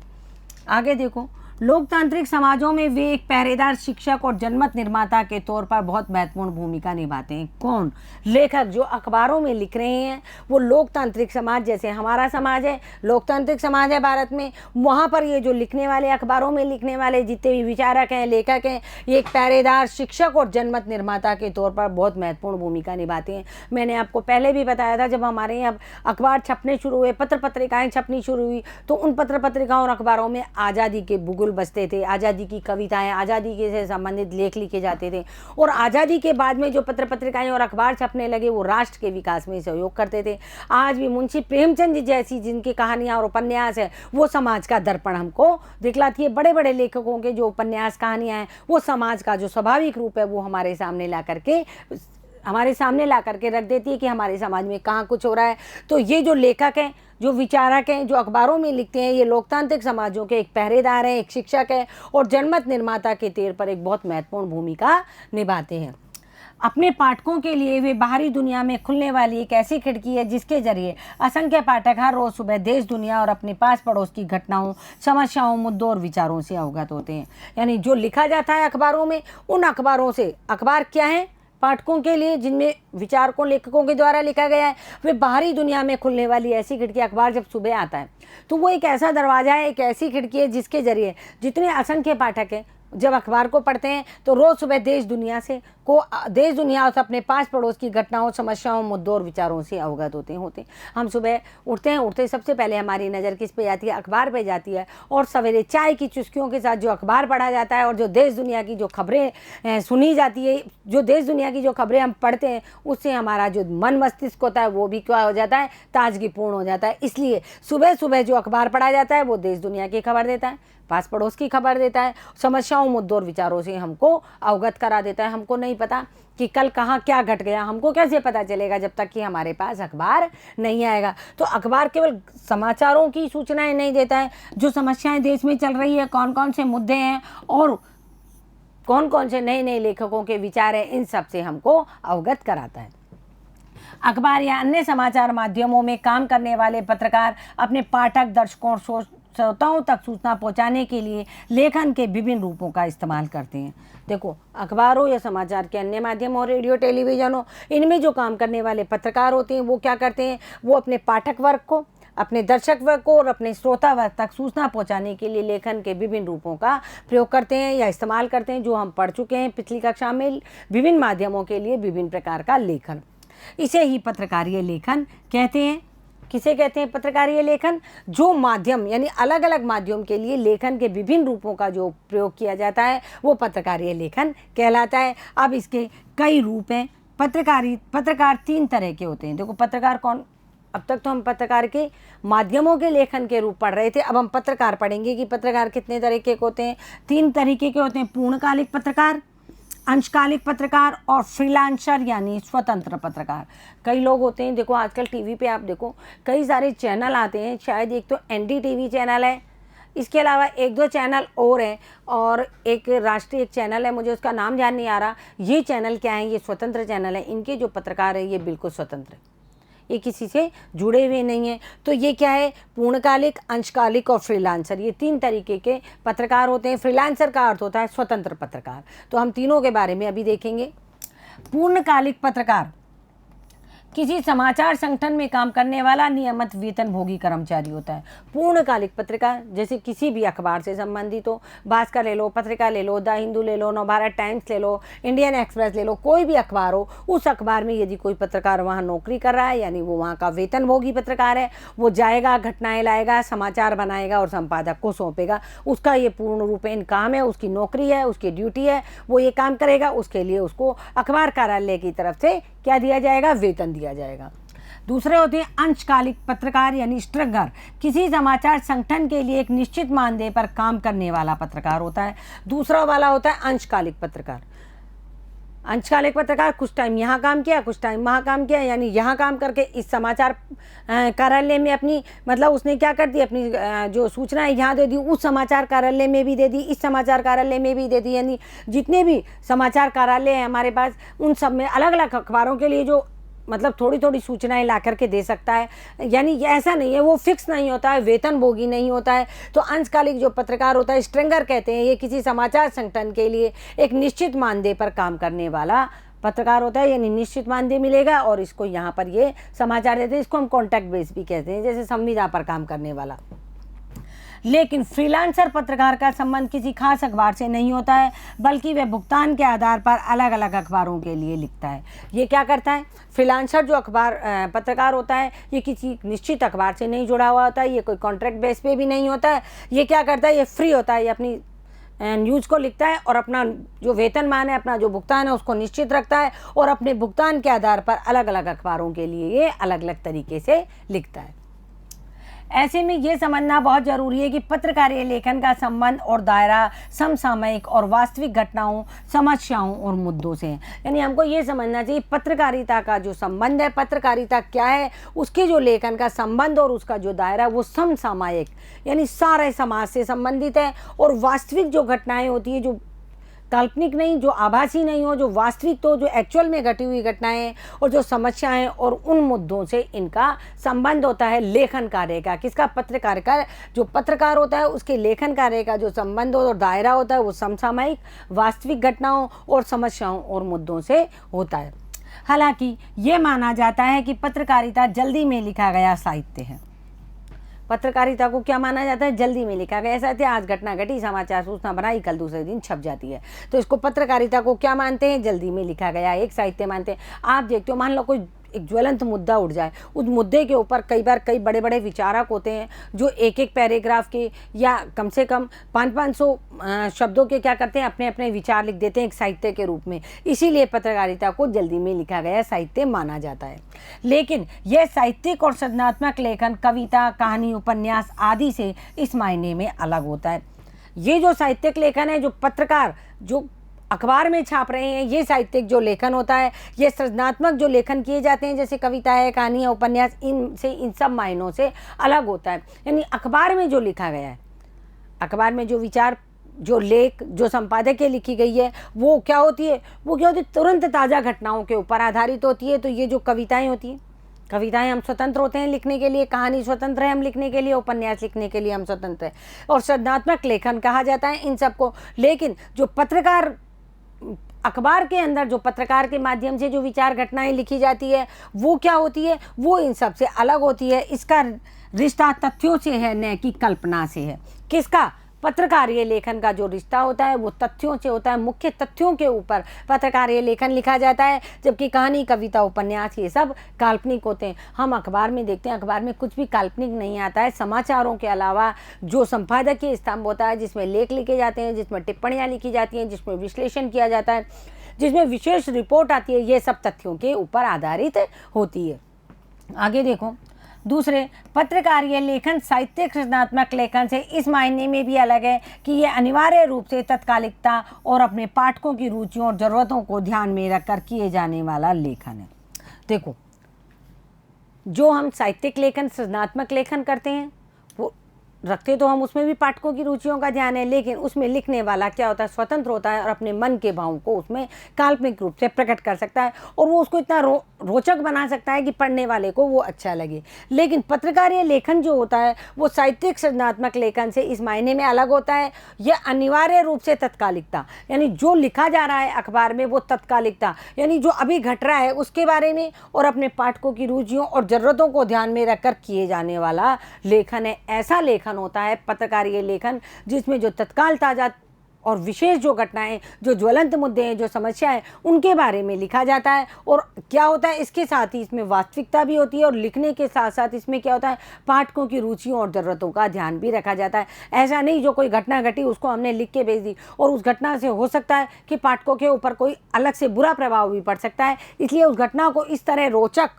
आगे देखो, लोकतांत्रिक समाजों में वे एक पहरेदार, शिक्षक और जनमत निर्माता के तौर पर बहुत महत्वपूर्ण भूमिका निभाते हैं। कौन? लेखक जो अखबारों में लिख रहे हैं वो लोकतांत्रिक समाज, जैसे हमारा समाज है, लोकतांत्रिक समाज है भारत में, वहाँ पर ये जो लिखने वाले, अखबारों में लिखने वाले जितने भी विचारक हैं, लेखक हैं, ये एक पहरेदार, शिक्षक और जनमत निर्माता के तौर पर बहुत महत्वपूर्ण भूमिका निभाते हैं। मैंने आपको पहले भी बताया था, जब हमारे यहाँ अखबार छपने शुरू हुए, पत्र पत्रिकाएँ छपनी शुरू हुई, तो उन पत्र पत्रिकाओं और अखबारों में आज़ादी के बुगुल बसते थे, आज़ादी की कविताएं, आज़ादी के से संबंधित लेख लिखे जाते थे। और आज़ादी के बाद में जो पत्र पत्रिकाएं और अखबार छपने लगे वो राष्ट्र के विकास में सहयोग करते थे। आज भी मुंशी प्रेमचंद जी जैसी जिनकी कहानियाँ और उपन्यास है वो समाज का दर्पण हमको दिखलाती है। बड़े बड़े लेखकों के जो उपन्यास, कहानियाँ हैं, वो समाज का जो स्वाभाविक रूप है वो हमारे सामने ला करके रख देती है कि हमारे समाज में कहाँ कुछ हो रहा है। तो ये जो लेखक हैं, जो विचारक हैं, जो अखबारों में लिखते हैं, ये लोकतांत्रिक समाजों के एक पहरेदार हैं, एक शिक्षक है और जनमत निर्माता के तौर पर एक बहुत महत्वपूर्ण भूमिका निभाते हैं। अपने पाठकों के लिए वे बाहरी दुनिया में खुलने वाली एक ऐसी खिड़की है जिसके जरिए असंख्य पाठक हर रोज़ सुबह देश, दुनिया और अपने पास पड़ोस की घटनाओं, समस्याओं, मुद्दों और विचारों से अवगत होते हैं। यानी जो लिखा जाता है अखबारों में, उन अखबारों से, अखबार क्या है? पाठकों के लिए, जिनमें विचारकों, लेखकों के द्वारा लिखा गया है, वे बाहरी दुनिया में खुलने वाली ऐसी खिड़की। अखबार जब सुबह आता है तो वो एक ऐसा दरवाज़ा है, एक ऐसी खिड़की है जिसके जरिए जितने असंख्य पाठक हैं जब अखबार को पढ़ते हैं तो रोज़ सुबह देश दुनिया और अपने पास पड़ोस की घटनाओं, समस्याओं, मुद्दों और विचारों से अवगत होते। हम सुबह उठते सबसे पहले हमारी नज़र किस पे जाती है? अखबार पे जाती है। और सवेरे चाय की चुस्कियों के साथ जो अखबार पढ़ा जाता है और जो देश दुनिया की जो खबरें सुनी जाती है, जो देश दुनिया की जो खबरें हम पढ़ते हैं, उससे हमारा जो मन मस्तिष्क होता है वो भी क्या हो जाता है? ताजगीपूर्ण हो जाता है। इसलिए सुबह सुबह जो अखबार पढ़ा जाता है वो देश दुनिया की खबर देता है, पास पड़ोस की खबर देता है, समस्याओं, मुद्दों और विचारों से हमको अवगत करा देता है। हमको नहीं पता कि कल कहाँ क्या घट गया, हमको कैसे पता चलेगा जब तक कि हमारे पास अखबार नहीं आएगा। तो अखबार केवल समाचारों की सूचनाएं नहीं देता है, जो समस्याएं देश में चल रही है, कौन कौन से मुद्दे हैं और कौन कौन से नए नए लेखकों के विचार हैं, इन सब से हमको अवगत कराता है। अखबार या अन्य समाचार माध्यमों में काम करने वाले पत्रकार अपने पाठक, दर्शकों और श्रोताओं तक सूचना पहुंचाने के लिए लेखन के विभिन्न रूपों का इस्तेमाल करते हैं। देखो, अखबार हो या समाचार के अन्य माध्यम हो, रेडियो, टेलीविज़न हो, इनमें जो काम करने वाले पत्रकार होते हैं वो क्या करते हैं? वो अपने पाठक वर्ग को, अपने दर्शक वर्ग को और अपने श्रोता वर्ग तक सूचना पहुंचाने के लिए लेखन के विभिन्न रूपों का प्रयोग करते हैं या इस्तेमाल करते हैं, जो हम पढ़ चुके हैं पिछली कक्षा में। विभिन्न माध्यमों के लिए विभिन्न प्रकार का लेखन, इसे ही पत्रकारीय लेखन कहते हैं। किसे कहते हैं? पत्रकारीय लेखन। जो माध्यम, यानी अलग अलग माध्यम के लिए लेखन के विभिन्न रूपों का जो प्रयोग किया जाता है वो पत्रकारीय लेखन कहलाता है। अब इसके कई रूप हैं। पत्रकार 3 तरह के होते हैं। देखो पत्रकार कौन, अब तक तो हम पत्रकार के माध्यमों के लेखन के रूप पढ़ रहे थे, अब हम पत्रकार पढ़ेंगे कि पत्रकार कितने तरीके के होते हैं। 3 तरीके के होते हैं, पूर्णकालिक पत्रकार, अंशकालिक पत्रकार और फ्रीलांसर यानी स्वतंत्र पत्रकार। कई लोग होते हैं, देखो आजकल टीवी पे आप देखो कई सारे चैनल आते हैं, शायद एक तो NDTV चैनल है, इसके अलावा 1-2 चैनल और हैं, और एक राष्ट्रीय एक चैनल है, मुझे उसका नाम ध्यान नहीं आ रहा। ये चैनल क्या है, ये स्वतंत्र चैनल है, इनके जो पत्रकार है ये बिल्कुल स्वतंत्र है, ये किसी से जुड़े हुए नहीं हैं। तो ये क्या है, पूर्णकालिक, अंशकालिक और फ्रीलांसर, ये 3 तरीके के पत्रकार होते हैं। फ्रीलांसर का अर्थ होता है स्वतंत्र पत्रकार। तो हम तीनों के बारे में अभी देखेंगे। पूर्णकालिक पत्रकार किसी समाचार संगठन में काम करने वाला नियमित वेतनभोगी कर्मचारी होता है। पूर्णकालिक पत्रकार जैसे किसी भी अखबार से संबंधित हो, भास्कर ले लो, पत्रिका ले लो, द हिंदू ले लो, नवभारत टाइम्स ले लो, इंडियन एक्सप्रेस ले लो, कोई भी अखबार हो, उस अखबार में यदि कोई पत्रकार वहाँ नौकरी कर रहा है यानी वो वहाँ का वेतनभोगी पत्रकार है। वो जाएगा, घटनाएँ लाएगा, समाचार बनाएगा और संपादक को सौंपेगा। उसका ये पूर्ण रूपेण काम है, उसकी नौकरी है, उसकी ड्यूटी है, वो ये काम करेगा। उसके लिए उसको अखबार कार्यालय की तरफ से क्या दिया जाएगा, वेतन दिया जाएगा। दूसरे होते हैं अंशकालिक पत्रकार यानी स्ट्रगर, किसी समाचार संगठन के लिए एक निश्चित मानदेय पर काम करने वाला पत्रकार होता है। दूसरा वाला होता है अंशकालिक पत्रकार। अंशकालिक पत्रकार कुछ टाइम यहाँ काम किया, कुछ टाइम वहाँ काम किया, यानी यहाँ काम करके इस समाचार कार्यालय में अपनी मतलब उसने क्या कर दी, अपनी जो सूचना है यहाँ दे दी, उस समाचार कार्यालय में भी दे दी, इस समाचार कार्यालय में भी दे दी। यानी जितने भी समाचार कार्यालय हैं हमारे पास, उन सब में अलग अलग अखबारों के लिए जो मतलब थोड़ी थोड़ी सूचनाएं ला करके दे सकता है। यानी ऐसा नहीं है, वो फिक्स नहीं होता है, वेतनभोगी नहीं होता है। तो अंशकालिक जो पत्रकार होता है, स्ट्रिंगर कहते हैं, ये किसी समाचार संगठन के लिए एक निश्चित मानदेय पर काम करने वाला पत्रकार होता है। यानी निश्चित मानदेय मिलेगा और इसको यहाँ पर ये समाचार देते हैं। इसको हम कॉन्ट्रैक्ट बेस भी कहते हैं, जैसे संविदा पर काम करने वाला। लेकिन फ्रीलांसर पत्रकार का संबंध किसी खास अखबार से नहीं होता है, बल्कि वह भुगतान के आधार पर अलग अलग अखबारों के लिए लिखता है। ये क्या करता है, फ्रीलांसर जो पत्रकार होता है, ये किसी निश्चित अखबार से नहीं जुड़ा हुआ होता है, ये कोई कॉन्ट्रैक्ट बेस पे भी नहीं होता है। ये क्या करता है, ये फ्री होता है, ये अपनी न्यूज़ को लिखता है और अपना जो वेतनमान है, अपना जो भुगतान है उसको निश्चित रखता है, और अपने भुगतान के आधार पर अलग अलग अखबारों के लिए ये अलग अलग तरीके से लिखता है। ऐसे में ये समझना बहुत ज़रूरी है कि पत्रकारीय लेखन का संबंध और दायरा समसामयिक और वास्तविक घटनाओं, समस्याओं और मुद्दों से है। यानी हमको ये समझना चाहिए पत्रकारिता का जो संबंध है, पत्रकारिता क्या है, उसके जो लेखन का संबंध और उसका जो दायरा वो समसामयिक यानी सारे समाज से संबंधित है, और वास्तविक जो घटनाएं होती है, जो काल्पनिक नहीं, जो आभासी नहीं हो, जो वास्तविक तो जो एक्चुअल में घटी हुई घटनाएं और जो समस्याएं और उन मुद्दों से इनका संबंध होता है लेखन कार्य का। किसका, पत्रकार का। जो पत्रकार होता है उसके लेखन कार्य का जो संबंध और दायरा होता है वो समसामयिक, वास्तविक घटनाओं और समस्याओं और मुद्दों से होता है। हालांकि ये माना जाता है कि पत्रकारिता जल्दी में लिखा गया साहित्य है। पत्रकारिता को क्या माना जाता है, जल्दी में लिखा गया। ऐसा थे आज घटना घटी, समाचार सूचना बनाई, कल दूसरे दिन छप जाती है। तो इसको पत्रकारिता को क्या मानते हैं, जल्दी में लिखा गया एक साहित्य मानते हैं। आप देखते हो, मान लो कोई एक ज्वलंत मुद्दा उठ जाए, उस मुद्दे के ऊपर कई बार कई बड़े बड़े विचारक होते हैं जो एक एक पैराग्राफ के या कम से कम 500-500 शब्दों के क्या करते हैं, अपने अपने विचार लिख देते हैं एक साहित्य के रूप में। इसीलिए पत्रकारिता को जल्दी में लिखा गया साहित्य माना जाता है। लेकिन यह साहित्यिक और सृजनात्मक लेखन कविता, कहानी, उपन्यास आदि से इस मायने में अलग होता है। ये जो साहित्यिक लेखन है, जो पत्रकार जो अखबार में छाप रहे हैं, ये साहित्यिक जो लेखन होता है, ये सृजनात्मक जो लेखन किए जाते हैं जैसे कविता है, कहानी है, उपन्यास, इन सब मायनों से अलग होता है। यानी अखबार में जो लिखा गया है, अखबार में जो विचार, जो लेख, जो संपादकीय लिखी गई है, वो क्या होती है, तुरंत ताज़ा घटनाओं के ऊपर आधारित होती है। तो ये जो कविताएँ होती हैं, कविताएं हम स्वतंत्र होते हैं लिखने के लिए, कहानी स्वतंत्र है हम लिखने के लिए, उपन्यास लिखने के लिए हम स्वतंत्र हैं, और सृजनात्मक लेखन कहा जाता है इन सबको। लेकिन जो पत्रकार अखबार के अंदर जो पत्रकार के माध्यम से जो विचार घटनाएं लिखी जाती है वो क्या होती है, वो इन सब से अलग होती है। इसका रिश्ता तथ्यों से है, न कि कल्पना से है। किसका, पत्रकारीय लेखन का जो रिश्ता होता है वो तथ्यों से होता है। मुख्य तथ्यों के ऊपर पत्रकारीय लेखन लिखा जाता है, जबकि कहानी, कविता, उपन्यास ये सब काल्पनिक होते हैं। हम अखबार में देखते हैं, अखबार में कुछ भी काल्पनिक नहीं आता है। समाचारों के अलावा जो संपादकीय स्तंभ होता है, जिसमें लेख लिखे जाते हैं, जिसमें टिप्पणियाँ लिखी जाती हैं, जिसमें विश्लेषण किया जाता है, जिसमें विशेष रिपोर्ट आती है, ये सब तथ्यों के ऊपर आधारित होती है। आगे देखो, दूसरे, पत्रकारीय लेखन साहित्यिक सृजनात्मक लेखन से इस मायने में भी अलग है कि ये अनिवार्य रूप से तत्कालिकता और अपने पाठकों की रुचियों और ज़रूरतों को ध्यान में रखकर किए जाने वाला लेखन है। देखो, जो हम साहित्यिक लेखन, सृजनात्मक लेखन करते हैं, वो रखते तो हम उसमें भी पाठकों की रुचियों का ध्यान है, लेकिन उसमें लिखने वाला क्या होता है, स्वतंत्र होता है और अपने मन के भावों को उसमें काल्पनिक रूप से प्रकट कर सकता है और वो उसको इतना रोचक बना सकता है कि पढ़ने वाले को वो अच्छा लगे। लेकिन पत्रकारीय लेखन जो होता है वो साहित्यिक सृजनात्मक लेखन से इस मायने में अलग होता है, यह अनिवार्य रूप से तत्कालिकता, यानी जो लिखा जा रहा है अखबार में वो तत्कालिकता, यानी जो अभी घट रहा है उसके बारे में और अपने पाठकों की रुचियों और ज़रूरतों को ध्यान में रखकर किए जाने वाला लेखन है। ऐसा लेखन होता है पत्रकारीय लेखन जिसमें जो तत्काल ताज़ा और विशेष जो घटनाएं, जो ज्वलंत मुद्दे हैं, जो समस्याएं, उनके बारे में लिखा जाता है। और क्या होता है, इसके साथ ही इसमें वास्तविकता भी होती है और लिखने के साथ साथ इसमें क्या होता है, पाठकों की रुचियों और ज़रूरतों का ध्यान भी रखा जाता है। ऐसा नहीं जो कोई घटना घटी उसको हमने लिख के भेज दी और उस घटना से हो सकता है कि पाठकों के ऊपर कोई अलग से बुरा प्रभाव भी पड़ सकता है, इसलिए उस घटना को इस तरह रोचक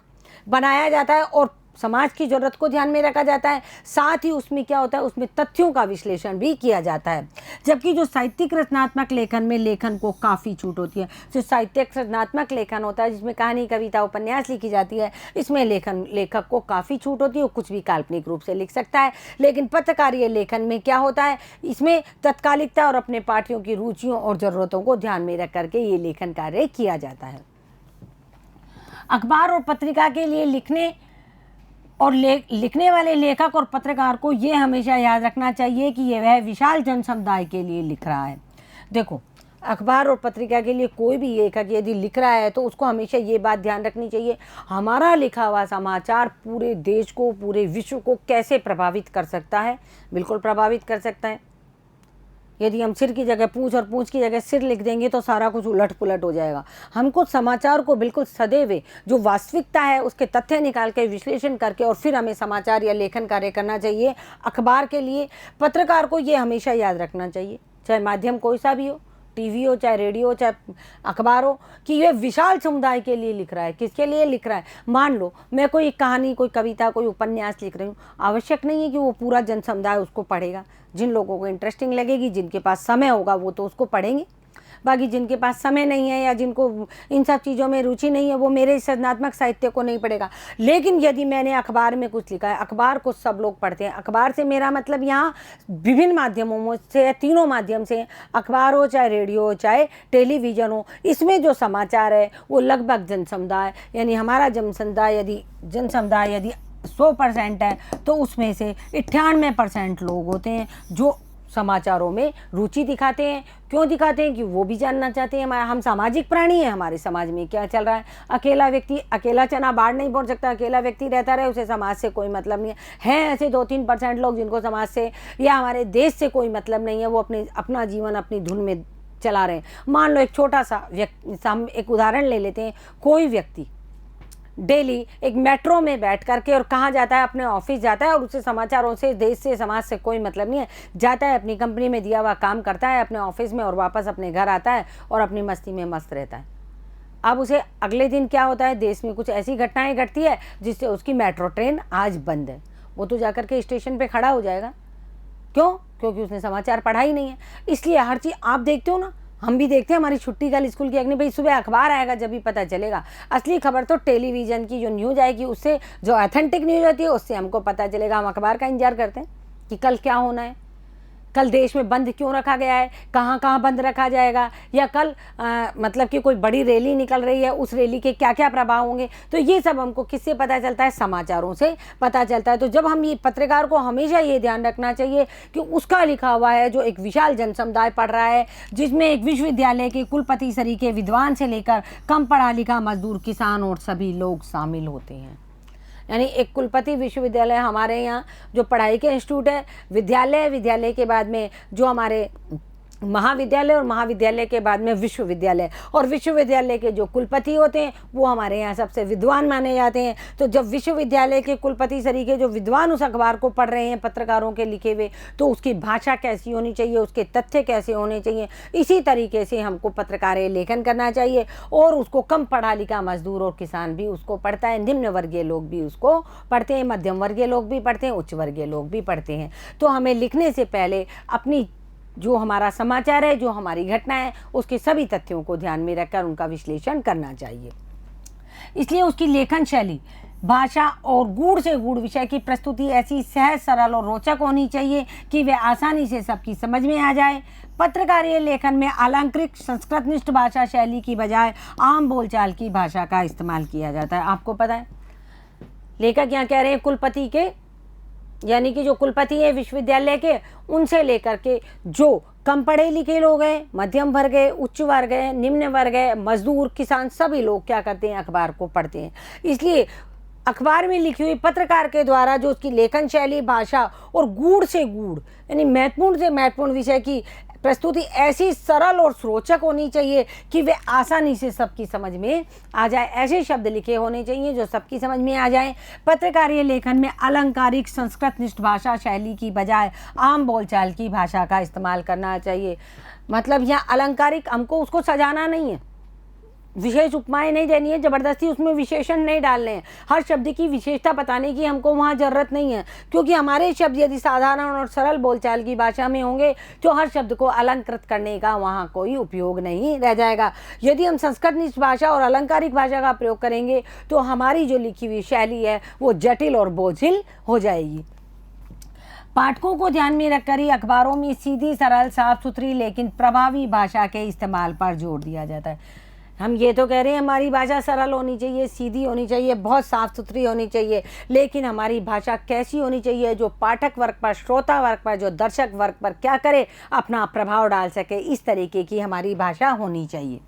बनाया जाता है और समाज की ज़रूरत को ध्यान में रखा जाता है। साथ ही उसमें क्या होता है, उसमें तथ्यों का विश्लेषण भी किया जाता है। जबकि जो साहित्यिक रचनात्मक लेखन में लेखन को काफ़ी छूट होती है। जो साहित्यिक रचनात्मक लेखन होता है जिसमें कहानी, कविता, उपन्यास लिखी जाती है, इसमें लेखक को काफ़ी छूट होती है, वो कुछ भी काल्पनिक रूप से लिख सकता है। लेकिन पत्रकारीय लेखन में क्या होता है, इसमें तत्कालिकता और अपने पाठियों की रुचियों और ज़रूरतों को ध्यान में रख करके ये लेखन कार्य किया जाता है। अखबार और पत्रिका के लिए लिखने वाले लेखक और पत्रकार को ये हमेशा याद रखना चाहिए कि ये वह विशाल जन समुदाय के लिए लिख रहा है। देखो, अखबार और पत्रिका के लिए कोई भी लेखक यदि लिख रहा है तो उसको हमेशा ये बात ध्यान रखनी चाहिए, हमारा लिखा हुआ समाचार पूरे देश को, पूरे विश्व को कैसे प्रभावित कर सकता है। बिल्कुल प्रभावित कर सकता है। यदि हम सिर की जगह पूंछ और पूंछ की जगह सिर लिख देंगे तो सारा कुछ उलट पुलट हो जाएगा। हमको समाचार को बिल्कुल सदैव जो वास्तविकता है उसके तथ्य निकाल के विश्लेषण करके और फिर हमें समाचार या लेखन कार्य करना चाहिए। अखबार के लिए पत्रकार को ये हमेशा याद रखना चाहिए, चाहे माध्यम कोई सा भी हो, टीवी हो, चाहे रेडियो हो, चाहे अखबार हो, कि ये विशाल समुदाय के लिए लिख रहा है। किसके लिए लिख रहा है? मान लो मैं कोई कहानी, कोई कविता, कोई उपन्यास लिख रही हूँ, आवश्यक नहीं है कि वो पूरा जन समुदाय उसको पढ़ेगा। जिन लोगों को इंटरेस्टिंग लगेगी, जिनके पास समय होगा, वो तो उसको पढ़ेंगे। बाकी जिनके पास समय नहीं है या जिनको इन सब चीज़ों में रुचि नहीं है, वो मेरे सृजनात्मक साहित्य को नहीं पढ़ेगा। लेकिन यदि मैंने अखबार में कुछ लिखा है, अखबार को सब लोग पढ़ते हैं। अखबार से मेरा मतलब यहाँ विभिन्न माध्यमों से, तीनों माध्यम से, अखबार हो, चाहे रेडियो हो, चाहे टेलीविज़न हो, इसमें जो समाचार है वो लगभग जन समुदाय, यानी हमारा जन समुदाय यदि 100% है तो उसमें से 98% लोग होते हैं जो समाचारों में रुचि दिखाते हैं। क्यों दिखाते हैं? कि वो भी जानना चाहते हैं। हम सामाजिक प्राणी हैं, हमारे समाज में क्या चल रहा है। अकेला व्यक्ति अकेला चना बाढ़ नहीं बोल सकता, अकेला व्यक्ति रहता रहे, उसे समाज से कोई मतलब नहीं है। ऐसे 2-3% लोग जिनको समाज से या हमारे देश से कोई मतलब नहीं है, वो अपना जीवन अपनी धुन में चला रहे हैं। मान लो एक छोटा सा हम एक उदाहरण ले लेते हैं। कोई व्यक्ति डेली एक मेट्रो में बैठ करके और कहाँ जाता है, अपने ऑफिस जाता है और उसे समाचारों से, देश से, समाज से कोई मतलब नहीं है। जाता है, अपनी कंपनी में दिया हुआ काम करता है अपने ऑफिस में और वापस अपने घर आता है और अपनी मस्ती में मस्त रहता है। अब उसे अगले दिन क्या होता है, देश में कुछ ऐसी घटनाएं घटती है जिससे उसकी मेट्रो ट्रेन आज बंद है। वो तो जाकर के स्टेशन पे खड़ा हो जाएगा। क्यों? क्योंकि उसने समाचार पढ़ा ही नहीं है। इसलिए हर चीज़ आप देखते हो ना, हम भी देखते हैं। हमारी छुट्टी कल स्कूल की अग्नि भाई, सुबह अखबार आएगा जब भी पता चलेगा। असली खबर तो टेलीविज़न की जो न्यूज़ आएगी, उससे जो ऑथेंटिक न्यूज़ होती है उससे हमको पता चलेगा। हम अखबार का इंतजार करते हैं कि कल क्या होना है, कल देश में बंद क्यों रखा गया है, कहाँ कहाँ बंद रखा जाएगा, या कल मतलब कि कोई बड़ी रैली निकल रही है, उस रैली के क्या क्या प्रभाव होंगे। तो ये सब हमको किससे पता चलता है? समाचारों से पता चलता है। तो जब हम ये पत्रकार को हमेशा ये ध्यान रखना चाहिए कि उसका लिखा हुआ है जो एक विशाल जन समुदाय पढ़ रहा है, जिसमें एक विश्वविद्यालय के कुलपति सरीखे विद्वान से लेकर कम पढ़ा लिखा मजदूर, किसान और सभी लोग शामिल होते हैं। यानी एक कुलपति विश्वविद्यालय हमारे यहाँ जो पढ़ाई के इंस्टीट्यूट है, विद्यालय के बाद में जो हमारे महाविद्यालय और महाविद्यालय के बाद में विश्वविद्यालय, और विश्वविद्यालय के जो कुलपति होते हैं वो हमारे यहाँ सबसे विद्वान माने जाते हैं। तो जब विश्वविद्यालय के कुलपति सरीके जो विद्वान उस अखबार को पढ़ रहे हैं पत्रकारों के लिखे हुए, तो उसकी भाषा कैसी होनी चाहिए, उसके तथ्य कैसे होने चाहिए, इसी तरीके से हमको पत्रकारीय लेखन करना चाहिए। और उसको कम पढ़ा लिखा मजदूर और किसान भी उसको पढ़ता है, निम्न वर्गीय लोग भी उसको पढ़ते हैं, मध्यम वर्गीय लोग भी पढ़ते हैं, उच्च वर्गीय लोग भी पढ़ते हैं। तो हमें लिखने से पहले अपनी जो हमारा समाचार है, जो हमारी घटना है, उसके सभी तथ्यों को ध्यान में रखकर उनका विश्लेषण करना चाहिए। इसलिए उसकी लेखन शैली, भाषा और गूढ़ से गूढ़ विषय की प्रस्तुति ऐसी सहज, सरल और रोचक होनी चाहिए कि वे आसानी से सबकी समझ में आ जाए। पत्रकारीय लेखन में अलंकृत संस्कृतनिष्ठ भाषा शैली की बजाय आम बोलचाल की भाषा का इस्तेमाल किया जाता है। आपको पता है लेखक यहाँ कह रहे हैं कुलपति के, यानी कि जो कुलपति है विश्वविद्यालय के, उनसे लेकर के जो कम पढ़े लिखे लोग हैं, मध्यम वर्ग है, उच्च वर्ग है, निम्न वर्ग है, मजदूर, किसान, सभी लोग क्या करते हैं, अखबार को पढ़ते हैं। इसलिए अखबार में लिखी हुई पत्रकार के द्वारा जो उसकी लेखन शैली, भाषा और गूढ़ से गूढ़ यानी महत्वपूर्ण से महत्वपूर्ण विषय की प्रस्तुति ऐसी सरल और रोचक होनी चाहिए कि वे आसानी से सबकी समझ में आ जाए। ऐसे शब्द लिखे होने चाहिए जो सबकी समझ में आ जाए। पत्रकारीय लेखन में अलंकारिक संस्कृतनिष्ठ भाषा शैली की बजाय आम बोलचाल की भाषा का इस्तेमाल करना चाहिए। मतलब यहाँ अलंकारिक, हमको उसको सजाना नहीं है, विशेष उपमाएं नहीं देनी है, ज़बरदस्ती उसमें विशेषण नहीं डालने हैं, हर शब्द की विशेषता बताने की हमको वहाँ ज़रूरत नहीं है, क्योंकि हमारे शब्द यदि साधारण और सरल बोलचाल की भाषा में होंगे तो हर शब्द को अलंकृत करने का वहाँ कोई उपयोग नहीं रह जाएगा। यदि हम संस्कृतनिष्ठ भाषा और अलंकारिक भाषा का प्रयोग करेंगे तो हमारी जो लिखी हुई शैली है वो जटिल और बोझिल हो जाएगी। पाठकों को ध्यान में रखकर ही अखबारों में सीधी, सरल, साफ सुथरी लेकिन प्रभावी भाषा के इस्तेमाल पर जोर दिया जाता है। हम ये तो कह रहे हैं हमारी भाषा सरल होनी चाहिए, सीधी होनी चाहिए, बहुत साफ़ सुथरी होनी चाहिए, लेकिन हमारी भाषा कैसी होनी चाहिए जो पाठक वर्ग पर, श्रोता वर्ग पर, जो दर्शक वर्ग पर क्या करे, अपना प्रभाव डाल सके, इस तरीके की हमारी भाषा होनी चाहिए।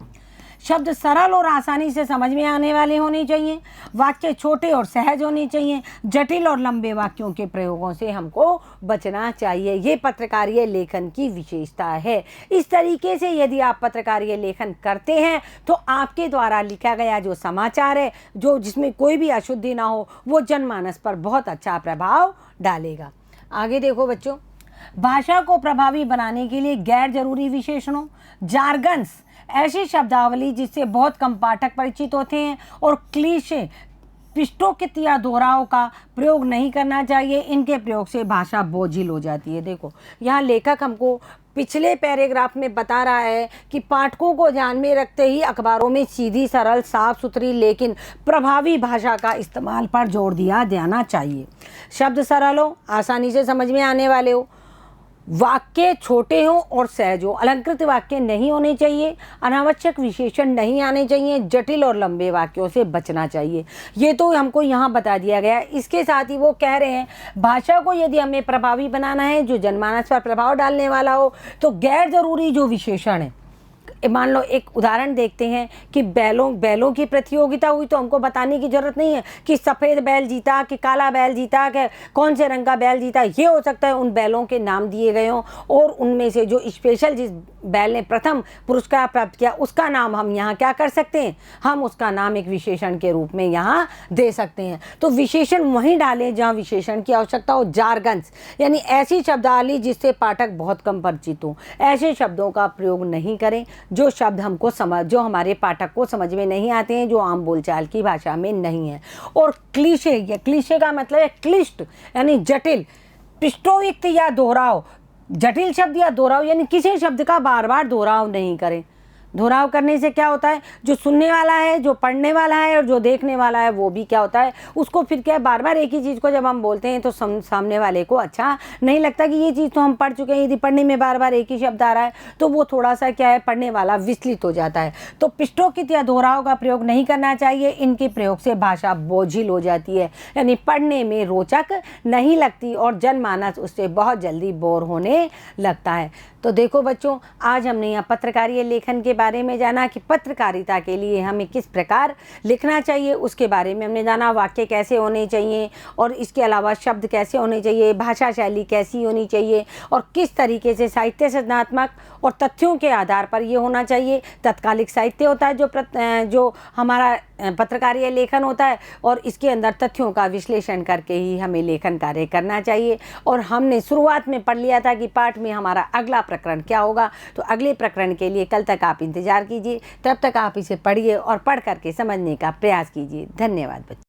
शब्द सरल और आसानी से समझ में आने वाले होने चाहिए, वाक्य छोटे और सहज होने चाहिए, जटिल और लंबे वाक्यों के प्रयोगों से हमको बचना चाहिए। ये पत्रकारीय लेखन की विशेषता है। इस तरीके से यदि आप पत्रकारीय लेखन करते हैं तो आपके द्वारा लिखा गया जो समाचार है, जो जिसमें कोई भी अशुद्धि ना हो, वो जनमानस पर बहुत अच्छा प्रभाव डालेगा। आगे देखो बच्चों, भाषा को प्रभावी बनाने के लिए गैर जरूरी विशेषणों, जार्गन्स, ऐसी शब्दावली जिससे बहुत कम पाठक परिचित होते हैं, और क्लीशे, पिष्टोकित या दोहराव का प्रयोग नहीं करना चाहिए। इनके प्रयोग से भाषा बोझिल हो जाती है। देखो यहाँ लेखक हमको पिछले पैराग्राफ में बता रहा है कि पाठकों को ध्यान में रखते ही अखबारों में सीधी, सरल, साफ सुथरी लेकिन प्रभावी भाषा का इस्तेमाल पर जोर दिया जाना चाहिए। शब्द सरल हो, आसानी से समझ में आने वाले हो, वाक्य छोटे हों और सहज हो, अलंकृत वाक्य नहीं होने चाहिए, अनावश्यक विशेषण नहीं आने चाहिए, जटिल और लंबे वाक्यों से बचना चाहिए। ये तो हमको यहाँ बता दिया गया है। इसके साथ ही वो कह रहे हैं भाषा को यदि हमें प्रभावी बनाना है, जो जनमानस पर प्रभाव डालने वाला हो, तो गैर जरूरी जो विशेषण है, मान लो एक उदाहरण देखते हैं कि बैलों की प्रतियोगिता हुई तो हमको बताने की जरूरत नहीं है कि सफ़ेद बैल जीता कि काला बैल जीता कि कौन से रंग का बैल जीता। ये हो सकता है उन बैलों के नाम दिए गए हों और उनमें से जो स्पेशल जिस बैल ने प्रथम पुरस्कार प्राप्त किया उसका नाम हम यहाँ क्या कर सकते हैं, हम उसका नाम एक विशेषण के रूप में यहाँ दे सकते हैं। तो विशेषण वहीं डालें जहाँ विशेषण की आवश्यकता हो। जार्गन्स यानी ऐसी शब्दावली जिससे पाठक बहुत कम परिचित हो, ऐसे शब्दों का प्रयोग नहीं करें जो शब्द हमको जो हमारे पाठक को समझ में नहीं आते हैं, जो आम बोलचाल की भाषा में नहीं है। और क्लीशे, या क्लीशे का मतलब है क्लिष्ट यानी जटिल, पृष्ठोयुक्त या दोहराव, जटिल शब्द या दोहराव यानी किसी शब्द का बार बार दोहराव नहीं करें। दोहराव करने से क्या होता है, जो सुनने वाला है, जो पढ़ने वाला है और जो देखने वाला है वो भी क्या होता है, उसको फिर क्या बार बार एक ही चीज़ को जब हम बोलते हैं तो सामने वाले को अच्छा नहीं लगता कि ये चीज़ तो हम पढ़ चुके हैं। यदि पढ़ने में बार बार एक ही शब्द आ रहा है तो वो थोड़ा सा क्या है, पढ़ने वाला विचलित हो जाता है। तो पृष्ठोकित या दोहराव का प्रयोग नहीं करना चाहिए। इनके प्रयोग से भाषा बोझिल हो जाती है, यानी पढ़ने में रोचक नहीं लगती और जनमानस उससे बहुत जल्दी बोर होने लगता है। तो देखो बच्चों, आज हमने यहाँ पत्रकारीय लेखन के बारे में जाना कि पत्रकारिता के लिए हमें किस प्रकार लिखना चाहिए, उसके बारे में हमने जाना, वाक्य कैसे होने चाहिए और इसके अलावा शब्द कैसे होने चाहिए, भाषा शैली कैसी होनी चाहिए और किस तरीके से साहित्य सिद्धात्मक और तथ्यों के आधार पर ये होना चाहिए। तत्कालिक साहित्य होता है जो हमारा पत्रकारीय लेखन होता है और इसके अंदर तथ्यों का विश्लेषण करके ही हमें लेखन कार्य करना चाहिए। और हमने शुरुआत में पढ़ लिया था कि पाठ में हमारा अगला प्रकरण क्या होगा, तो अगले प्रकरण के लिए कल तक आप इंतज़ार कीजिए। तब तक आप इसे पढ़िए और पढ़ करके समझने का प्रयास कीजिए। धन्यवाद बच्चों।